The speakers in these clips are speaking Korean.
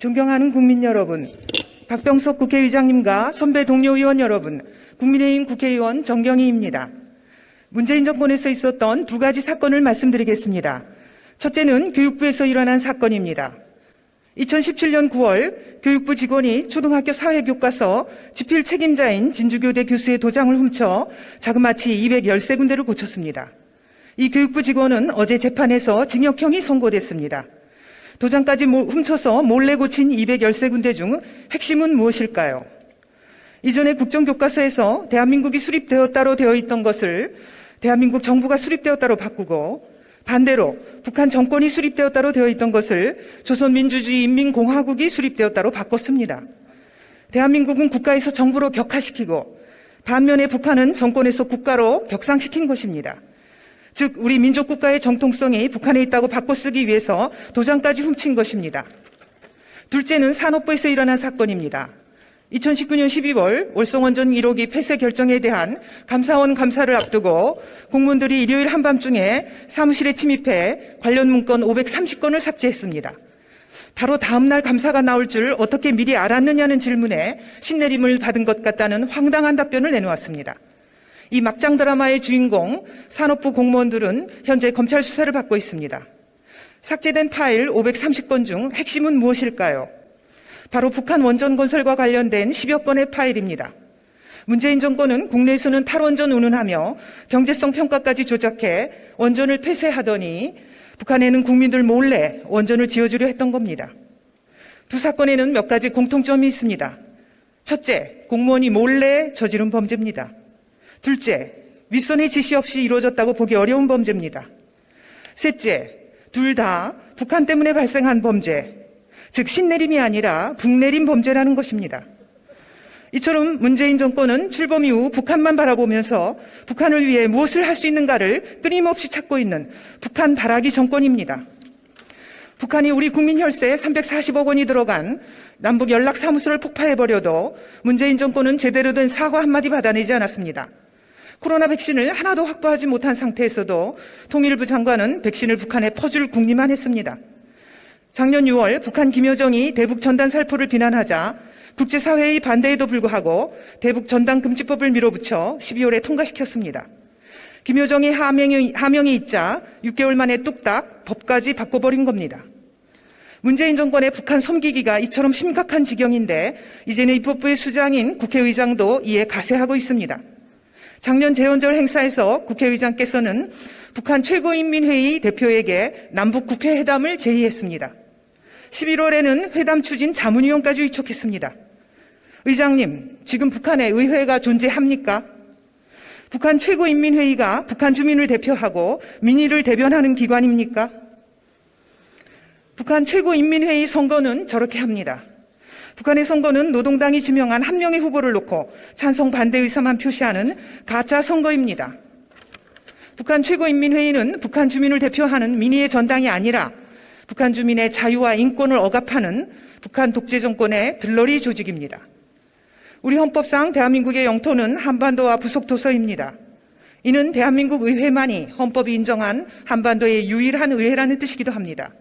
존경하는 국민 여러분, 박병석 국회의장님과 선배 동료 의원 여러분, 국민의힘 국회의원 정경희입니다. 문재인 정권에서 있었던 두 가지 사건을 말씀드리겠습니다. 첫째는 교육부에서 일어난 사건입니다. 2017년 9월 교육부 직원이 초등학교 사회교과서 집필 책임자인 진주교대 교수의 도장을 훔쳐 자그마치 213군데를 고쳤습니다. 이 교육부 직원은 어제 재판에서 징역형이 선고됐습니다. 도장까지 훔쳐서 몰래 고친 213군데 중 핵심은 무엇일까요? 이전에 국정교과서에서 대한민국이 수립되었다로 되어 있던 것을 대한민국 정부가 수립되었다로 바꾸고, 반대로 북한 정권이 수립되었다로 되어 있던 것을 조선민주주의 인민공화국이 수립되었다로 바꿨습니다. 대한민국은 국가에서 정부로 격화시키고, 반면에 북한은 정권에서 국가로 격상시킨 것입니다. 즉 우리 민족국가의 정통성이 북한에 있다고 바꿔쓰기 위해서 도장까지 훔친 것입니다. 둘째는 산업부에서 일어난 사건입니다. 2019년 12월 월성원전 1호기 폐쇄 결정에 대한 감사원 감사를 앞두고 공무원들이 일요일 한밤중에 사무실에 침입해 관련 문건 530건을 삭제했습니다. 바로 다음 날 감사가 나올 줄 어떻게 미리 알았느냐는 질문에 신내림을 받은 것 같다는 황당한 답변을 내놓았습니다. 이 막장 드라마의 주인공 산업부 공무원들은 현재 검찰 수사를 받고 있습니다. 삭제된 파일 530건 중 핵심은 무엇일까요? 바로 북한 원전 건설과 관련된 10여 건의 파일입니다. 문재인 정권은 국내에서는 탈원전 운운하며 경제성 평가까지 조작해 원전을 폐쇄하더니 북한에는 국민들 몰래 원전을 지어주려 했던 겁니다. 두 사건에는 몇 가지 공통점이 있습니다. 첫째, 공무원이 몰래 저지른 범죄입니다. 둘째, 윗선의 지시 없이 이루어졌다고 보기 어려운 범죄입니다. 셋째, 둘 다 북한 때문에 발생한 범죄, 즉 신내림이 아니라 북내림 범죄라는 것입니다. 이처럼 문재인 정권은 출범 이후 북한만 바라보면서 북한을 위해 무엇을 할 수 있는가를 끊임없이 찾고 있는 북한 바라기 정권입니다. 북한이 우리 국민 혈세에 340억 원이 들어간 남북 연락사무소를 폭파해버려도 문재인 정권은 제대로 된 사과 한마디 받아내지 않았습니다. 코로나 백신을 하나도 확보하지 못한 상태에서도 통일부 장관은 백신을 북한에 퍼줄 궁리만 했습니다. 작년 6월 북한 김여정이 대북 전단 살포를 비난하자 국제사회의 반대에도 불구하고 대북 전단 금지법을 밀어붙여 12월에 통과시켰습니다. 김여정의 하명이 있자 6개월 만에 뚝딱 법까지 바꿔버린 겁니다. 문재인 정권의 북한 섬기기가 이처럼 심각한 지경인데 이제는 입법부의 수장인 국회의장도 이에 가세하고 있습니다. 작년 재헌절 행사에서 국회의장께서는 북한 최고인민회의 대표에게 남북국회회담을 제의했습니다. 11월에는 회담 추진 자문위원까지 위촉했습니다. 의장님, 지금 북한에 의회가 존재합니까? 북한 최고인민회의가 북한 주민을 대표하고 민의를 대변하는 기관입니까? 북한 최고인민회의 선거는 저렇게 합니다. 북한의 선거는 노동당이 지명한 한 명의 후보를 놓고 찬성 반대 의사만 표시하는 가짜 선거입니다. 북한 최고인민회의는 북한 주민을 대표하는 민의의 전당이 아니라 북한 주민의 자유와 인권을 억압하는 북한 독재 정권의 들러리 조직입니다. 우리 헌법상 대한민국의 영토는 한반도와 부속도서입니다. 이는 대한민국 의회만이 헌법이 인정한 한반도의 유일한 의회라는 뜻이기도 합니다.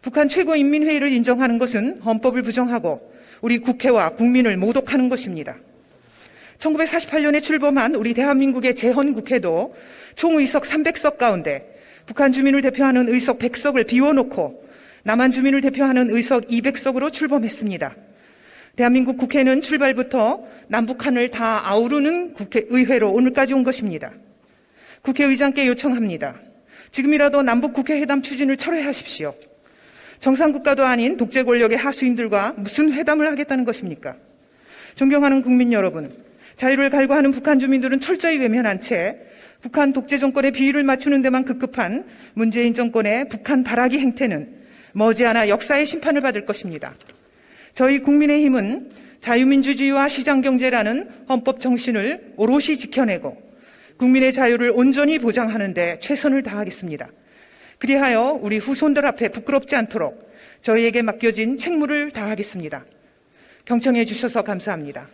북한 최고인민회의를 인정하는 것은 헌법을 부정하고 우리 국회와 국민을 모독하는 것입니다. 1948년에 출범한 우리 대한민국의 재헌국회도 총의석 300석 가운데 북한 주민을 대표하는 의석 100석을 비워놓고 남한 주민을 대표하는 의석 200석으로 출범했습니다. 대한민국 국회는 출발부터 남북한을 다 아우르는 의회로 오늘까지 온 것입니다. 국회의장께 요청합니다. 지금이라도 남북국회회담 추진을 철회하십시오. 정상국가도 아닌 독재 권력의 하수인들과 무슨 회담을 하겠다는 것입니까? 존경하는 국민 여러분, 자유를 갈구하는 북한 주민들은 철저히 외면한 채 북한 독재 정권의 비위를 맞추는 데만 급급한 문재인 정권의 북한 바라기 행태는 머지않아 역사의 심판을 받을 것입니다. 저희 국민의힘은 자유민주주의와 시장경제라는 헌법 정신을 오롯이 지켜내고 국민의 자유를 온전히 보장하는 데 최선을 다하겠습니다. 그리하여 우리 후손들 앞에 부끄럽지 않도록 저희에게 맡겨진 책무를 다하겠습니다. 경청해 주셔서 감사합니다.